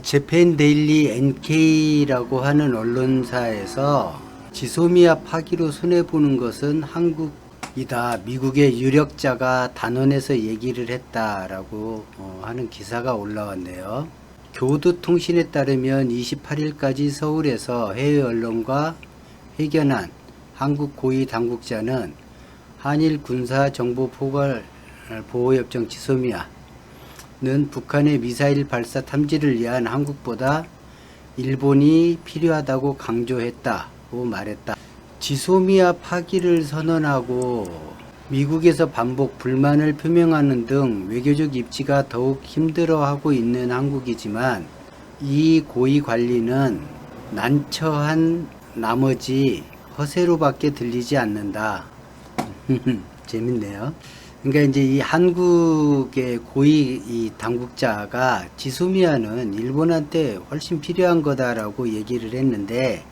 재팬 데일리 NK라고 하는 언론사에서 지소미아 파기로 손해보는 것은 한국이다. 미국의 유력자가 단언해서 얘기를 했다라고 하는 기사가 올라왔네요. 교도통신에 따르면 28일까지 서울에서 해외 언론과 회견한 한국 고위 당국자는 한일 군사 정보 포괄 보호협정 지소미아 는 북한의 미사일 발사 탐지를 위한 한국보다 일본이 필요하다고 강조했다고 말했다. 지소미아 파기를 선언하고 미국에서 반복 불만을 표명하는 등 외교적 입지가 더욱 힘들어하고 있는 한국이지만 이 고위 관리는 난처한 나머지 허세로밖에 들리지 않는다. 재밌네요. 그러니까 이제 이 한국의 고위 이 당국자가 지소미아는 일본한테 훨씬 필요한 거다라고 얘기를 했는데,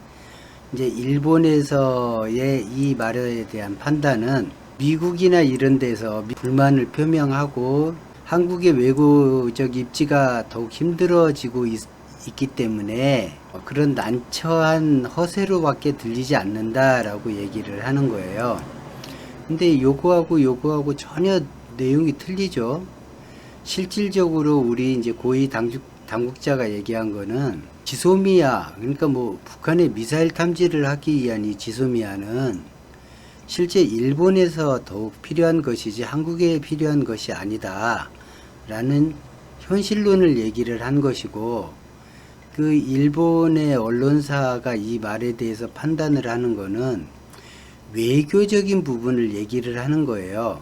이제 일본에서의 이 말에 대한 판단은 미국이나 이런 데서 불만을 표명하고 한국의 외교적 입지가 더욱 힘들어지고 있기 때문에 그런 난처한 허세로밖에 들리지 않는다라고 얘기를 하는 거예요. 근데 요거하고 전혀 내용이 틀리죠. 실질적으로 우리 이제 고위 당국자가 얘기한 거는 지소미아, 그러니까 뭐 북한의 미사일 탐지를 하기 위한 이 지소미아는 실제 일본에서 더욱 필요한 것이지 한국에 필요한 것이 아니다 라는 현실론을 얘기를 한 것이고, 그 일본의 언론사가 이 말에 대해서 판단을 하는 거는 외교적인 부분을 얘기를 하는 거예요.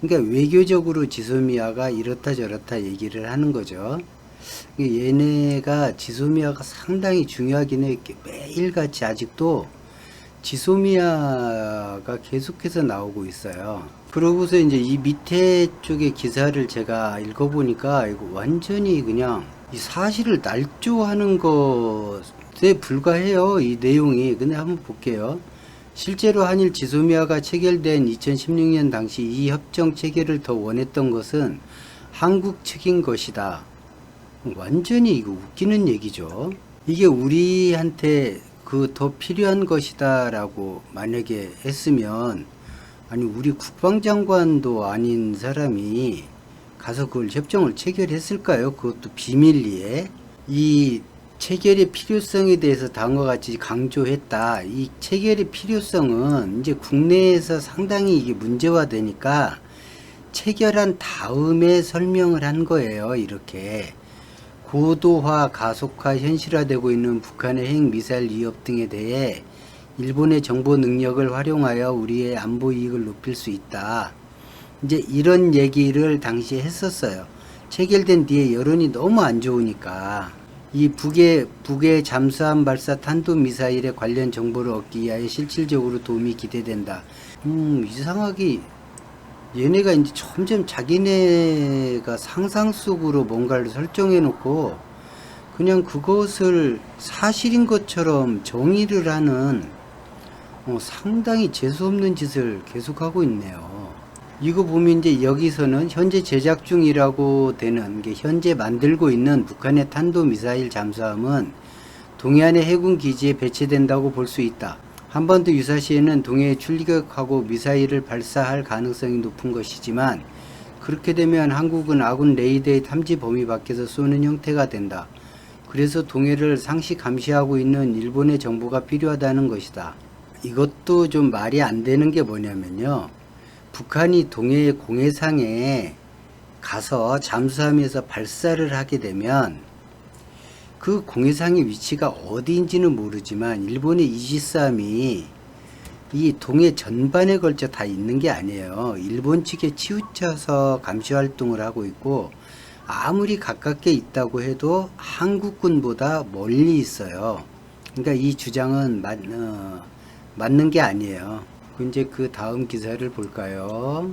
그러니까 외교적으로 지소미아가 이렇다 저렇다 얘기를 하는 거죠. 얘네가 지소미아가 상당히 중요하긴 해. 매일같이 아직도 지소미아가 계속해서 나오고 있어요. 그러고서 이제 이 밑에 쪽의 기사를 제가 읽어보니까 이거 완전히 그냥 이 사실을 날조하는 것에 불과해요. 이 내용이. 근데 한번 볼게요. 실제로 한일 지소미아가 체결된 2016년 당시 이 협정 체결을 더 원했던 것은 한국 측인 것이다. 완전히 이거 웃기는 얘기죠. 이게 우리한테 그 더 필요한 것이다 라고 만약에 했으면, 아니 우리 국방장관도 아닌 사람이 가서 그걸 협정을 체결했을까요? 그것도 비밀리에. 이 체결의 필요성에 대해서 다음과 같이 강조했다. 이 체결의 필요성은 이제 국내에서 상당히 이게 문제화되니까 체결한 다음에 설명을 한 거예요. 이렇게 고도화, 가속화, 현실화되고 있는 북한의 핵미사일 위협 등에 대해 일본의 정보 능력을 활용하여 우리의 안보 이익을 높일 수 있다. 이제 이런 얘기를 당시에 했었어요. 체결된 뒤에 여론이 너무 안 좋으니까 이 북의 잠수함 발사 탄도미사일에 관련 정보를 얻기 위하여 실질적으로 도움이 기대된다. 이상하게 얘네가 이제 점점 자기네가 상상 속으로 뭔가를 설정해 놓고 그냥 그것을 사실인 것처럼 정의를 하는 상당히 재수없는 짓을 계속하고 있네요. 이거 보면 이제 여기서는 현재 제작 중이라고 되는 게, 현재 만들고 있는 북한의 탄도미사일 잠수함은 동해안의 해군 기지에 배치된다고 볼 수 있다. 한반도 유사시에는 동해에 출격하고 미사일을 발사할 가능성이 높은 것이지만, 그렇게 되면 한국은 아군 레이더의 탐지 범위 밖에서 쏘는 형태가 된다. 그래서 동해를 상시 감시하고 있는 일본의 정보가 필요하다는 것이다. 이것도 좀 말이 안 되는 게 뭐냐면요, 북한이 동해 공해상에 가서 잠수함에서 발사를 하게 되면 그 공해상의 위치가 어디인지는 모르지만 일본의 이지스함이 이 동해 전반에 걸쳐 다 있는 게 아니에요. 일본 측에 치우쳐서 감시 활동을 하고 있고, 아무리 가깝게 있다고 해도 한국군보다 멀리 있어요. 그러니까 이 주장은 맞는 게 아니에요. 이제 그 다음 기사를 볼까요?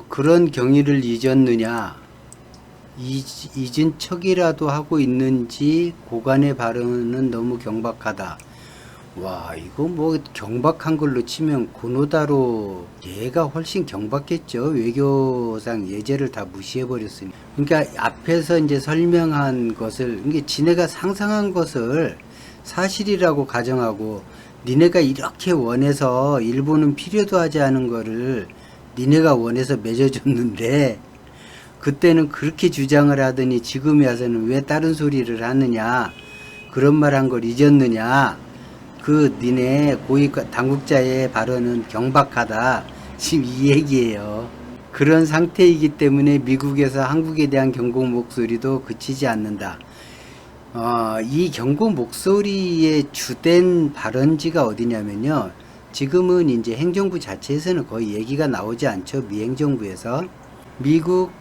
그런 경위를 잊었느냐? 잊은 척이라도 하고 있는지 고간의 발언은 너무 경박하다. 와, 이거 뭐 경박한 걸로 치면 고노다로 얘가 훨씬 경박했죠. 외교상 예제를 다 무시해 버렸으니. 그러니까 앞에서 이제 설명한 것을 이게 지네가 상상한 것을 사실이라고 가정하고 니네가 이렇게 원해서 일본은 필요도 하지 않은 거를 니네가 원해서 맺어줬는데 그때는 그렇게 주장을 하더니 지금에 와서는 왜 다른 소리를 하느냐, 그런 말 한 걸 잊었느냐, 그 니네 고위 당국자의 발언은 경박하다, 지금 이 얘기예요. 그런 상태이기 때문에 미국에서 한국에 대한 경고 목소리도 그치지 않는다. 이 경고 목소리의 주된 발언지가 어디냐면요, 지금은 이제 행정부 자체에서는 거의 얘기가 나오지 않죠. 미 행정부에서. 미국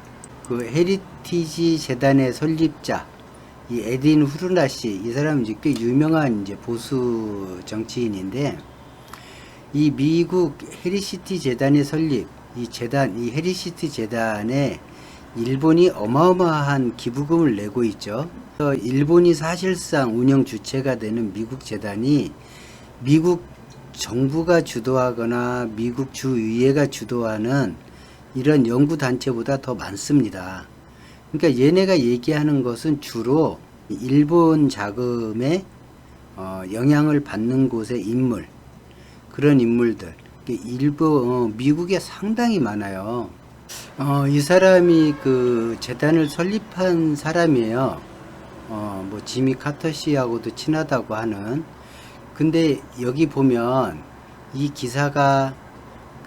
그 헤리티지 재단의 설립자 이 에딘 후르나 씨, 이 사람은 이제 꽤 유명한 이제 보수 정치인인데, 이 미국 헤리시티 재단의 설립, 이 헤리시티 재단에 일본이 어마어마한 기부금을 내고 있죠. 일본이 사실상 운영 주체가 되는 미국 재단이 미국 정부가 주도하거나 미국 주의회가 주도하는 이런 연구단체보다 더 많습니다. 그러니까 얘네가 얘기하는 것은 주로 일본 자금에 영향을 받는 곳의 인물, 그런 인물들, 미국에 상당히 많아요. 이 사람이 그 재단을 설립한 사람이에요. 뭐 지미 카터 씨하고도 친하다고 하는. 근데 여기 보면 이 기사가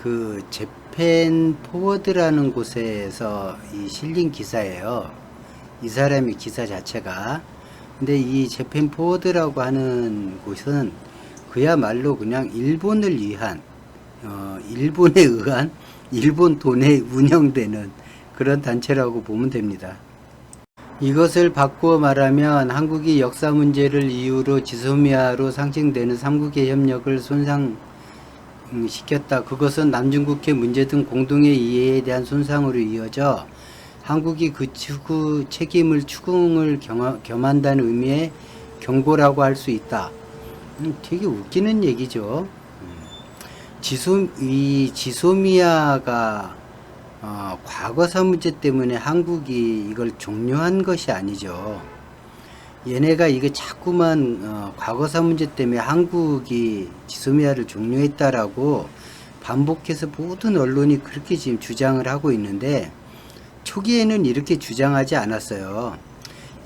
그 재팬 포워드라는 곳에서 실린 기사예요. 이 사람의 기사 자체가. 근데 이 재팬 포워드라고 하는 곳은 그야말로 그냥 일본을 위한, 일본에 의한, 일본 돈에 운영되는 그런 단체라고 보면 됩니다. 이것을 바꾸어 말하면 한국이 역사 문제를 이유로 지소미아로 상징되는 삼국의 협력을 손상시켰다. 그것은 남중국해 문제 등 공동의 이해에 대한 손상으로 이어져 한국이 그 책임을 추궁을 겸한다는 의미의 경고라고 할 수 있다. 되게 웃기는 얘기죠. 지소미아가 과거사 문제 때문에 한국이 이걸 종료한 것이 아니죠. 얘네가 이게 자꾸만 과거사 문제 때문에 한국이 지소미아를 종료했다라고 반복해서 모든 언론이 그렇게 지금 주장을 하고 있는데, 초기에는 이렇게 주장하지 않았어요.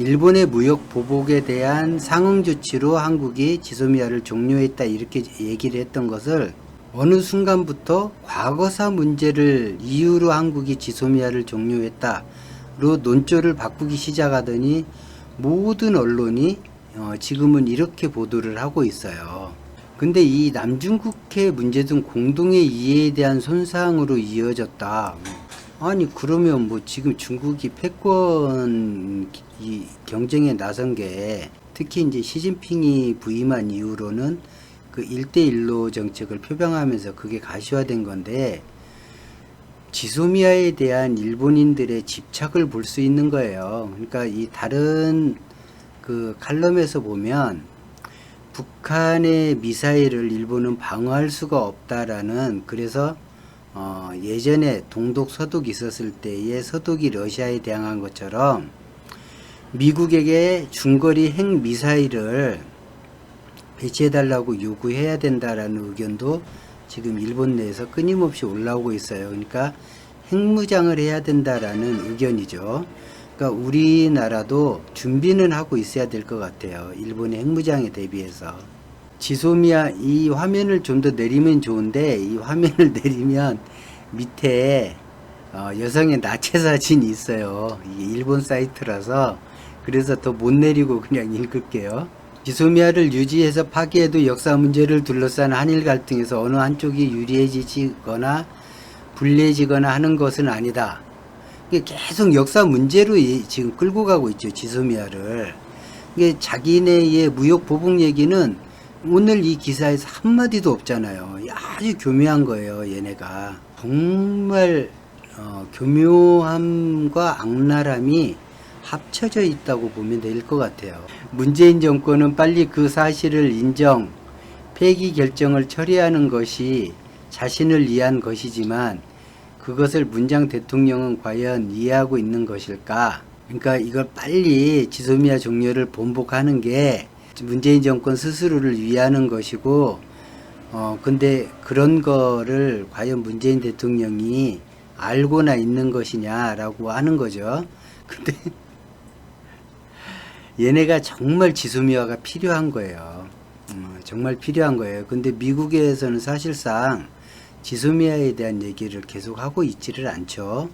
일본의 무역 보복에 대한 상응 조치로 한국이 지소미아를 종료했다, 이렇게 얘기를 했던 것을 어느 순간부터 과거사 문제를 이유로 한국이 지소미아를 종료했다로 논조를 바꾸기 시작하더니 모든 언론이 지금은 이렇게 보도를 하고 있어요. 근데 이 남중국해 문제 등 공동의 이해에 대한 손상으로 이어졌다. 아니 그러면 뭐 지금 중국이 패권 경쟁에 나선 게, 특히 이제 시진핑이 부임한 이후로는 그 1대1로 정책을 표방하면서 그게 가시화된 건데, 지소미아에 대한 일본인들의 집착을 볼 수 있는 거예요. 그러니까 이 다른 그 칼럼에서 보면 북한의 미사일을 일본은 방어할 수가 없다라는, 그래서 예전에 동독 서독이 있었을 때에 서독이 러시아에 대항한 것처럼 미국에게 중거리 핵 미사일을 배치해달라고 요구해야 된다라는 의견도 지금 일본 내에서 끊임없이 올라오고 있어요. 그러니까 핵무장을 해야 된다라는 의견이죠. 그러니까 우리나라도 준비는 하고 있어야 될 것 같아요. 일본의 핵무장에 대비해서. 지소미아, 이 화면을 좀 더 내리면 좋은데, 이 화면을 내리면 밑에 여성의 나체 사진이 있어요. 이게 일본 사이트라서 그래서 더 못 내리고 그냥 읽을게요. 지소미아를 유지해서 파기해도 역사 문제를 둘러싼 한일 갈등에서 어느 한쪽이 유리해지거나 불리해지거나 하는 것은 아니다. 계속 역사 문제로 지금 끌고 가고 있죠, 지소미아를. 이게 자기네의 무역 보복 얘기는 오늘 이 기사에서 한마디도 없잖아요. 아주 교묘한 거예요, 얘네가. 정말 교묘함과 악랄함이 합쳐져 있다고 보면 될 것 같아요. 문재인 정권은 빨리 그 사실을 인정, 폐기 결정을 처리하는 것이 자신을 위한 것이지만 그것을 문장 대통령은 과연 이해하고 있는 것일까? 그러니까 이걸 빨리 지소미아 종료를 번복하는 게 문재인 정권 스스로를 위하는 것이고, 근데 그런 거를 과연 문재인 대통령이 알고나 있는 것이냐라고 하는 거죠. 근데 얘네가 정말 지소미아가 필요한 거예요. 정말 필요한 거예요. 근데 미국에서는 사실상 지소미아에 대한 얘기를 계속 하고 있지를 않죠.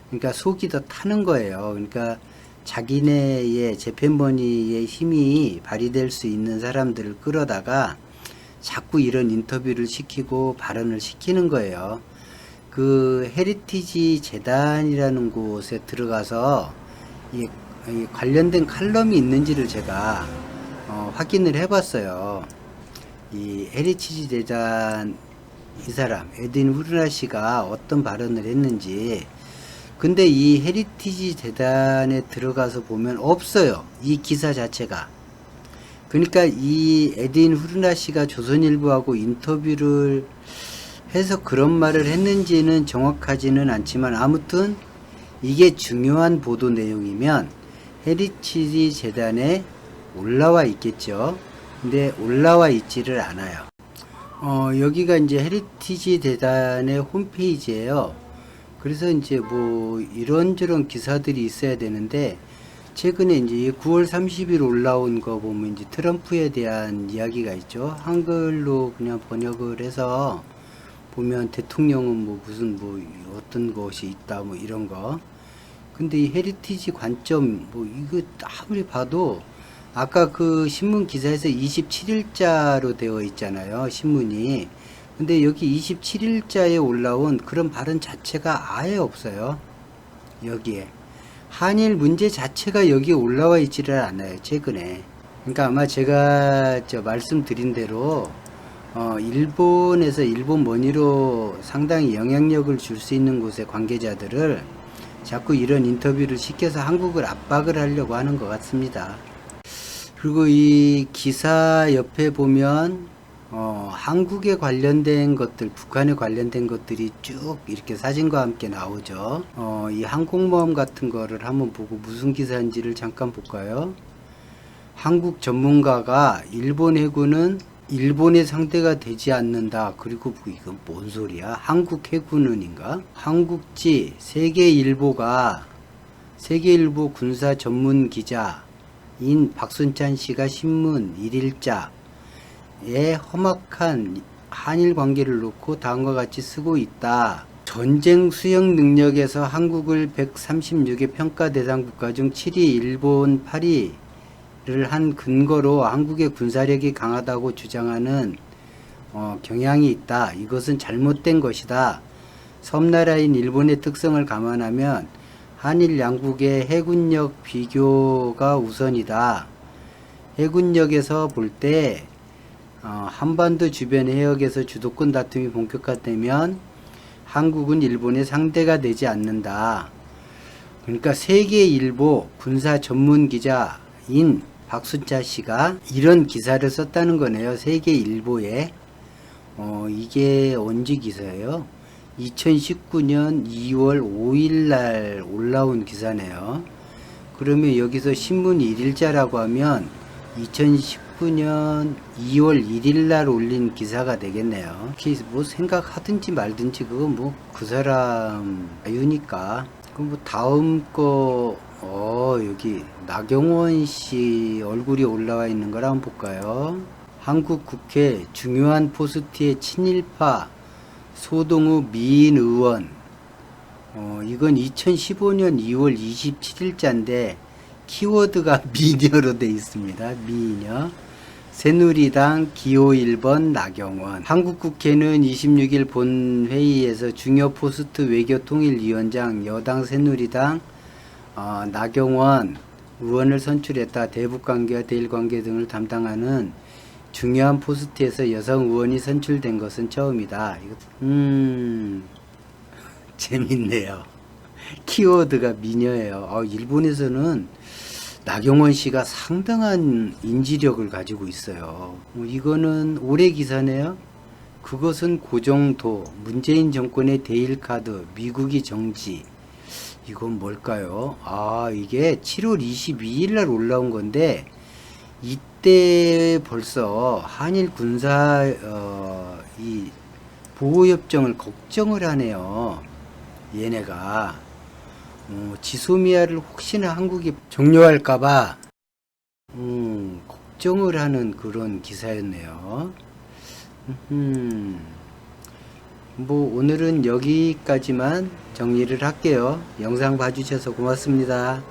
그러니까 속이 더 타는 거예요. 그러니까 자기네의 재팬머니의 힘이 발휘될 수 있는 사람들을 끌어다가 자꾸 이런 인터뷰를 시키고 발언을 시키는 거예요. 그 헤리티지 재단이라는 곳에 들어가서 이 관련된 칼럼이 있는지를 제가 확인을 해봤어요. 이 헤리티지 재단 이 사람 에드윈 후르나 씨가 어떤 발언을 했는지. 근데 이 헤리티지 재단에 들어가서 보면 없어요, 이 기사 자체가. 그러니까 이 에드윈 후르나 씨가 조선일보하고 인터뷰를 해서 그런 말을 했는지는 정확하지는 않지만, 아무튼 이게 중요한 보도 내용이면 헤리티지 재단에 올라와 있겠죠. 근데 올라와 있지를 않아요. 여기가 이제 헤리티지 재단의 홈페이지예요. 그래서 이제 뭐 이런저런 기사들이 있어야 되는데, 최근에 이제 9월 30일 올라온 거 보면 이제 트럼프에 대한 이야기가 있죠. 한글로 그냥 번역을 해서 보면 대통령은 뭐 무슨 뭐 어떤 것이 있다 뭐 이런 거. 근데 이 헤리티지 관점 뭐 이거 아무리 봐도 아까 그 신문 기사에서 27일자로 되어 있잖아요, 신문이. 근데 여기 27일자에 올라온 그런 발언 자체가 아예 없어요, 여기에. 한일 문제 자체가 여기에 올라와 있지를 않아요, 최근에. 그러니까 아마 제가 말씀드린 대로 일본에서 일본 머니로 상당히 영향력을 줄 수 있는 곳의 관계자들을 자꾸 이런 인터뷰를 시켜서 한국을 압박을 하려고 하는 것 같습니다. 그리고 이 기사 옆에 보면 한국에 관련된 것들, 북한에 관련된 것들이 쭉 이렇게 사진과 함께 나오죠. 이 항공모함 같은 거를 한번 보고 무슨 기사인지를 잠깐 볼까요? 한국 전문가가 일본 해군은 일본의 상대가 되지 않는다. 그리고 이건 뭔 소리야? 한국 해군은인가? 한국지 세계일보가 세계일보 군사 전문 기자인 박순찬 씨가 신문 1일자에 험악한 한일 관계를 놓고 다음과 같이 쓰고 있다. 전쟁 수행 능력에서 한국을 136의 평가 대상 국가 중 7위, 일본 8위 한 근거로 한국의 군사력이 강하다고 주장하는 경향이 있다. 이것은 잘못된 것이다. 섬나라인 일본의 특성을 감안하면 한일 양국의 해군력 비교가 우선이다. 해군력에서 볼 때 한반도 주변 해역에서 주도권 다툼이 본격화되면 한국은 일본의 상대가 되지 않는다. 그러니까 세계일보 군사 전문 기자인 박순차 씨가 이런 기사를 썼다는 거네요, 세계일보에. 이게 언제 기사예요? 2019년 2월 5일 날 올라온 기사네요. 그러면 여기서 신문 1일자라고 하면 2019년 2월 1일 날 올린 기사가 되겠네요. 뭐 생각하든지 말든지 그건 뭐 그 사람 자유니까. 그럼 뭐 다음 거 여기 나경원 씨 얼굴이 올라와 있는 걸 한번 볼까요? 한국 국회 중요한 포스트의 친일파 소동우 미인 의원. 이건 2015년 2월 27일자인데 키워드가 미녀로 돼 있습니다. 미녀. 새누리당 기호 1번 나경원. 한국국회는 26일 본회의에서 중요 포스트 외교통일위원장 여당 새누리당 나경원 의원을 선출했다. 대북관계와 대일관계 등을 담당하는 중요한 포스트에서 여성 의원이 선출된 것은 처음이다. 재밌네요. 키워드가 미녀예요. 일본에서는 나경원 씨가 상당한 인지력을 가지고 있어요. 이거는 올해 기사네요. 그것은 고정도, 문재인 정권의 데일카드, 미국이 정지. 이건 뭘까요? 아, 이게 7월 22일 날 올라온 건데, 이때 벌써 한일 군사, 이 보호협정을 걱정을 하네요. 얘네가. 지소미아를 혹시나 한국이 종료할까봐, 걱정을 하는 그런 기사였네요. 뭐 오늘은 여기까지만 정리를 할게요. 영상 봐주셔서 고맙습니다.